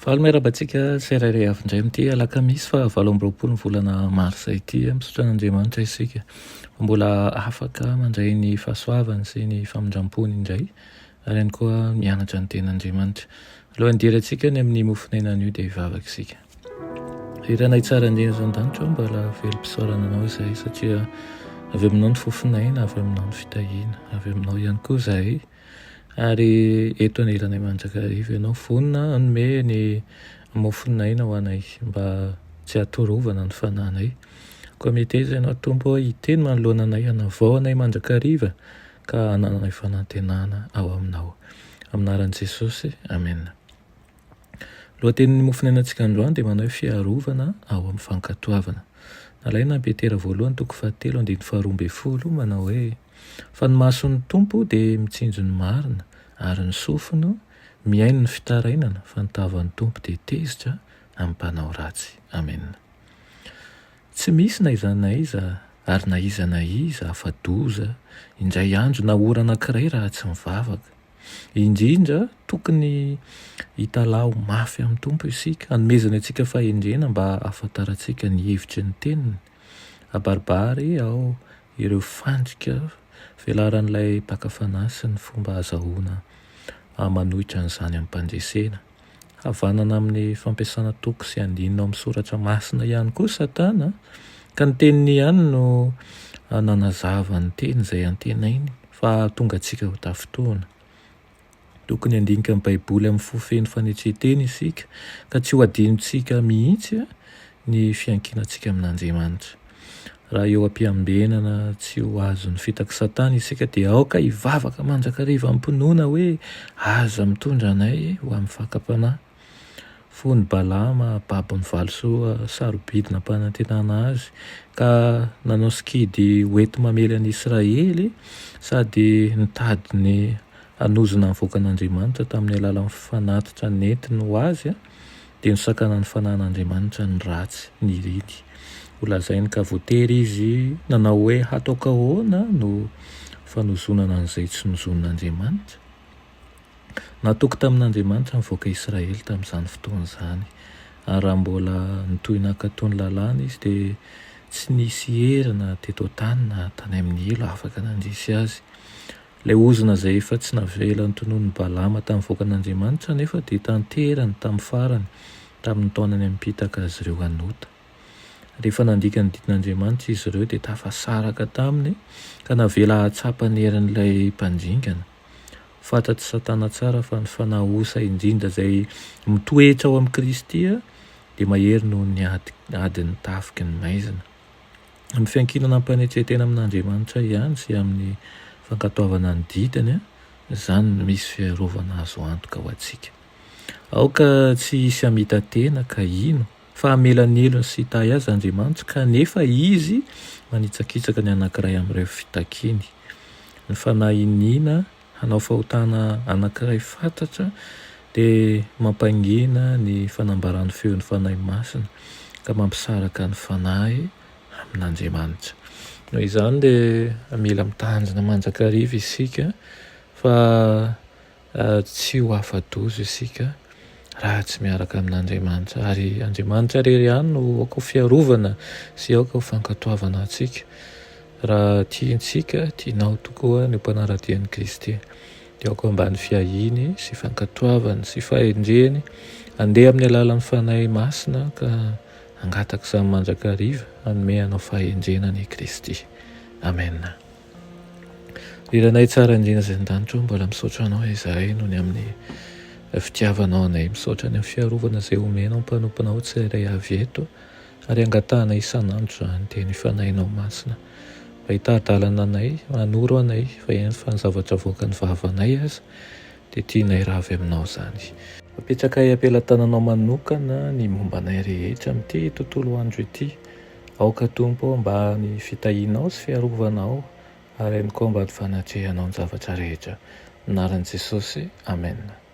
Valomerabantsika tsirairay avy indray amin'ity alakamisy fa 7 volana marsa ity misaotra an'Andriamanitra isika mbola afaka mandray ny fahasoavany sy ny famindrampony indray ary ihany koa mianatra ny ten'Andriamanitra. Alohan'ny dirantsika ny amin'ny mofonenan'io dia hivavaka isika. Iranay tsara indrindra zan-danitra mbola velom-pisaorana anao izahay satria avy aminao ny fofinaina, avy aminao ny fitahiana, avy aminao ihany koa izahay. Ary eto aniranay mandrakariva ianao vonina hanome ny mofinaina ho anay mba tsy hatorovana ny fananay. Koa mety aiza ianao Tompo hiteny manoloana anay hanavao anay mandrakariva ka hananay fanantenana ao aminao. Aminaran'i Jesosy, amen. Lohatenin'ny mofinainantsika androany dia manao fiarovana ao amin'ny fankatoavana. Alaina Petera 1:7-12 manao hoe fa ny mason'ny Tompo dia mitsinjo ny marina ary ny sofiny miaino ny fitarainana fa ny tavan'ny Tompo dia tezitra amin'ny mpanao ratsy. Amen. Tsy misy na iza na iza ary na iza na iza afa-doza indray andro na ora anankiray raha tsy mivavaka. Indrindra tokony hitalao mafy amin'ny Tompo isika, hanomezana antsika fahendrena mba ahafantarantsika ny hevitry ny teniny. Abaribary ao ireo fandrika velaran'ilay mpakafanahy sy ny fomba azahoana manohitra an'izany amin'ny mpandresena. Havanana amin'ny fampiasana toko sy andinina amin'ny soratra masina ihany koa Satana, ka ny teniny ihany no nanazava ny teny izay antenainy fa tonga antsika ho tafitrona. Tokony handinika ny Baiboly amin'ny fofeny fanetretena isika ka tsy ho adinontsika mihitsy ny fiankinantsika amin'Andriamanitra. Raha eo am-piambenana tsy ho azon'ny fitaka Satana isika dia aoka hivavaka mandrakariva ampinoana hoe aza mitondra anay ho amin'ny fakam-panahy. Fony Balama babon'ny valosoa sarobidina mpanantenana azy ka nanao sikidy hoety mamely an'i Israely sady nitady ny hanozona ny voakan'Andriamanitra tamin'ny alalan'ny fanatitra nentiny ho azy dia nisakana ny fanan'Andriamanitra ny ratsy ny ridy. Olazainy ka voatery izy nanao hoe hataoko ahoana no fanozonana an'izay tsy nozon'Andriamanitra. Natoky tamin'Andriamanitra mivoaka Israely tamin'izany fotoana izany. Ary raha mbola nitohina ankatony lalàna izy dia tsy nisy herina teto tany na tany amin'ny elo afaka nandrisy azy. Ilay ozona izay efa tsy navela ny tonon'ny Balama tamin'ny voakan'Andriamanitra nefa dia tanterany tamin'ny farany tamin'ny taonany ampitaka azy ireo hanota. Rehefa nandika ny didin'Andriamanitra izy ireo dia tafasaraka taminy ka navela hahatsapa ny herin'ilay mpanjingana. Fantatry Satana tsara fa ny fanahosa indrindra izay mitoetra ao amin'ny Kristy dia mahery noho ny adiny tafiky ny maizina. Amin'ny fiankinana mpanetretena amin'Andriamanitra ihany sy amin'ny fankatoavana ny didiny, izany no misy fiarovana azo antoka ho antsika. Aoka tsy hisy hamita tena ka ino fa hamelany elony sy hitahy azy Andriamanitra kanefa izy manitsakitsaka ny anankiray amin'ireo fitakiany. Ny fanahiniana hanao fahotana anankiray fantatra dia mampangina ny fanambarany feon'ny fanahy masina ka mampisaraka ny fanahy amin'Andriamanitra. Noho izany dia mila mitanjona mandrakariva isika fa tsy ho afa-doza isika raha tsy miaraka amin'Andriamanitra. Ary Andriamanitra irery ihany no aoka ho fiarovana sy aoka ho fankatoavana antsika. Raha tiantsika, tianao tokoa ny mpanaratian'i Kristy dia aoka ambany fiahiny sy fankatoavana sy fahendreny handeha amin'ny alalan'ny fanahy masina ka hangataka izany mandrakariva hanome anao fahendrenany Kristy. Amen. Iranay tsara indrindra izay an-danitra mbola misaotra anao izahay noho ny amin'ny fitiavanao anay, misaotra ny amin'ny fiarovana izay omenao mpanomponao tsirairay avy eto ary angatahana isan'andro izany dia ny fanahinao masina mba hitady-dalana anay, manoro anay fa eny fa ny zavatra voaka ny vavanay aza dia tianay raha avy aminao izany. Apetrakay am-pelantananao manokana ny mombanay rehetra amin'ity tontolo andro ity. Aoka Tompo mba ny fitahianao sy fiarovanao ary ihany koa mba ny fanatrehanao ny zavatra rehetra. Anaran'i Jesosy, amen.